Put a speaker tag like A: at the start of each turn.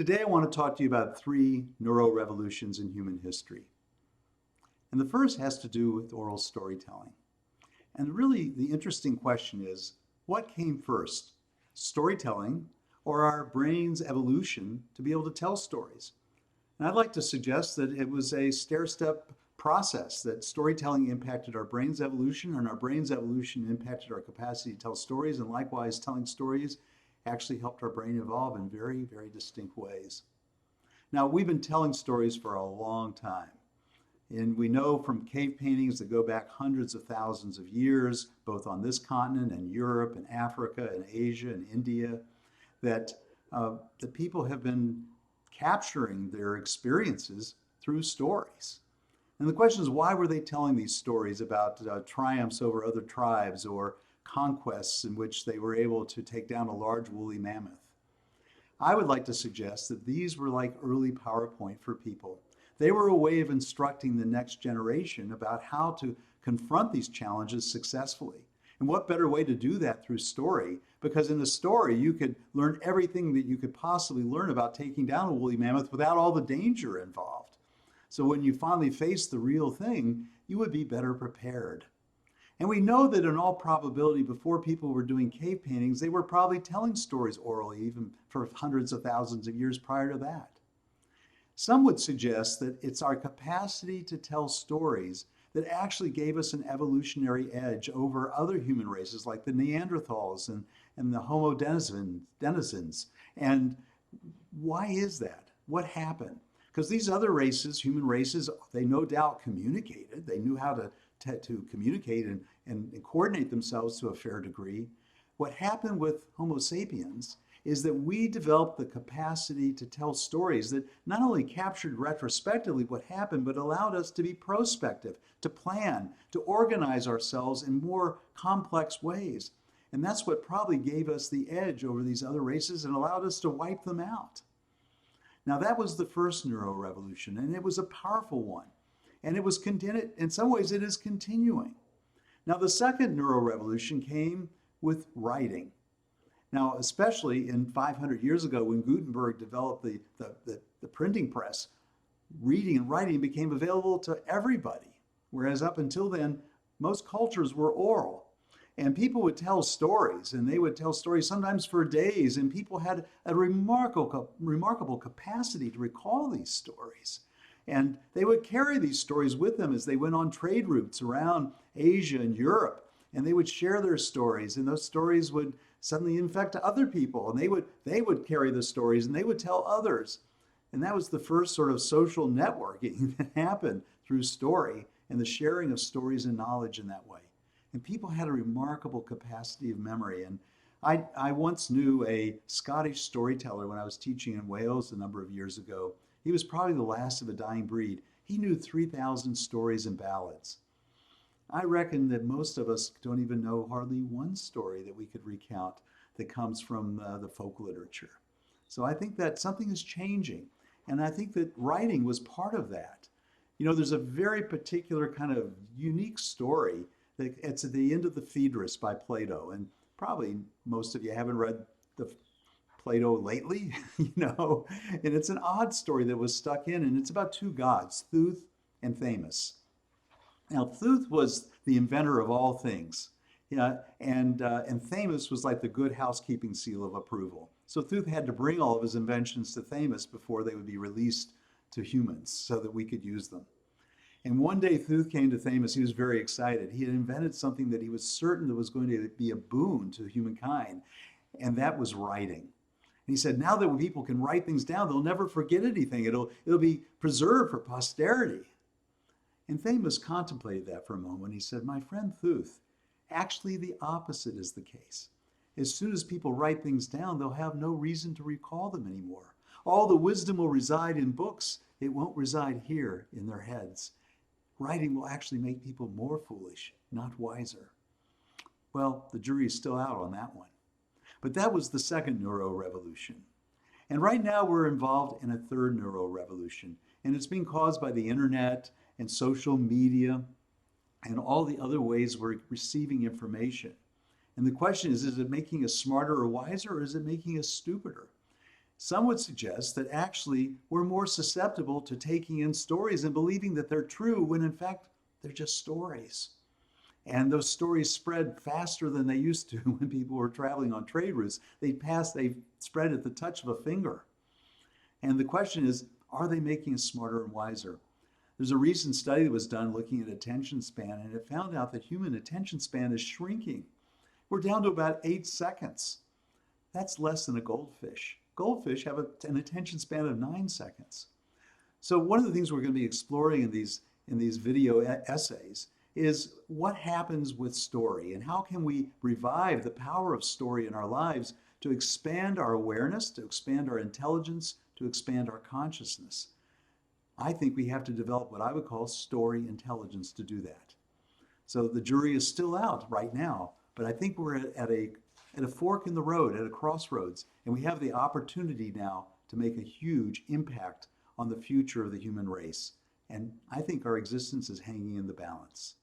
A: Today I want to talk to you about three neuro-revolutions in human history. And the first has to do with oral storytelling. And really the interesting question is, what came first? Storytelling or our brain's evolution to be able to tell stories? And I'd like to suggest that it was a stair-step process, that storytelling impacted our brain's evolution and our brain's evolution impacted our capacity to tell stories, and likewise telling stories actually helped our brain evolve in very, very distinct ways. Now, we've been telling stories for a long time. And we know from cave paintings that go back hundreds of thousands of years, both on this continent and Europe and Africa and Asia and India, that the people have been capturing their experiences through stories. And the question is, why were they telling these stories about triumphs over other tribes or conquests in which they were able to take down a large woolly mammoth? I would like to suggest that these were like early PowerPoint for people. They were a way of instructing the next generation about how to confront these challenges successfully. And what better way to do that through story? Because in a story, you could learn everything that you could possibly learn about taking down a woolly mammoth without all the danger involved. So when you finally face the real thing, you would be better prepared. And we know that in all probability, before people were doing cave paintings, they were probably telling stories orally, even for hundreds of thousands of years prior to that. Some would suggest that it's our capacity to tell stories that actually gave us an evolutionary edge over other human races like the Neanderthals and the Homo denizens. And why is that? What happened? Because these other races, human races, they no doubt communicated. They knew how to communicate and coordinate themselves to a fair degree. What happened with Homo sapiens is that we developed the capacity to tell stories that not only captured retrospectively what happened, but allowed us to be prospective, to plan, to organize ourselves in more complex ways. And that's what probably gave us the edge over these other races and allowed us to wipe them out. Now that was the first neuro-revolution, and it was a powerful one. And it was in some ways it is continuing. Now the second neuro-revolution came with writing. Now, especially in 500 years ago when Guttenberg developed the printing press, reading and writing became available to everybody. Whereas up until then, most cultures were oral. And people would tell stories, and they would tell stories sometimes for days, and people had a remarkable capacity to recall these stories. And they would carry these stories with them as they went on trade routes around Asia and Europe, and they would share their stories, and those stories would suddenly infect other people, and they would carry the stories and they would tell others. And that was the first sort of social networking that happened through story and the sharing of stories and knowledge in that way. And people had a remarkable capacity of memory. And I once knew a Scottish storyteller when I was teaching in Wales a number of years ago. He was probably the last of a dying breed. He knew 3,000 stories and ballads. I reckon that most of us don't even know hardly one story that we could recount that comes from the folk literature. So I think that something is changing. And I think that writing was part of that. You know, there's a very particular kind of unique story that it's at the end of the Phaedrus by Plato. And probably most of you haven't read the Plato lately, and it's an odd story that was stuck in, and it's about two gods, Thuth and Thamus. Now, Thuth was the inventor of all things, and Thamus was like the good housekeeping seal of approval. So Thuth had to bring all of his inventions to Thamus before they would be released to humans so that we could use them. And one day Thuth came to Thamus. He was very excited. He had invented something that he was certain that was going to be a boon to humankind, and that was writing. And he said, now that people can write things down, they'll never forget anything. It'll be preserved for posterity. And Thamus contemplated that for a moment. He said, my friend Thuth, actually the opposite is the case. As soon as people write things down, they'll have no reason to recall them anymore. All the wisdom will reside in books. It won't reside here in their heads. Writing will actually make people more foolish, not wiser. Well, the jury is still out on that one. But that was the second neuro-revolution. And right now we're involved in a third neuro-revolution. And it's being caused by the internet and social media and all the other ways we're receiving information. And the question is it making us smarter or wiser, or is it making us stupider? Some would suggest that actually we're more susceptible to taking in stories and believing that they're true when in fact they're just stories. And those stories spread faster than they used to when people were traveling on trade routes. They spread at the touch of a finger. And the question is, are they making us smarter and wiser? There's a recent study that was done looking at attention span, and it found out that human attention span is shrinking. We're down to about 8 seconds. That's less than a goldfish. Goldfish have an attention span of 9 seconds. So one of the things we're going to be exploring in these video essays is what happens with story and how can we revive the power of story in our lives to expand our awareness, to expand our intelligence, to expand our consciousness. I think we have to develop what I would call story intelligence to do that. So the jury is still out right now, but I think we're at a fork in the road, at a crossroads, and we have the opportunity now to make a huge impact on the future of the human race. And I think our existence is hanging in the balance.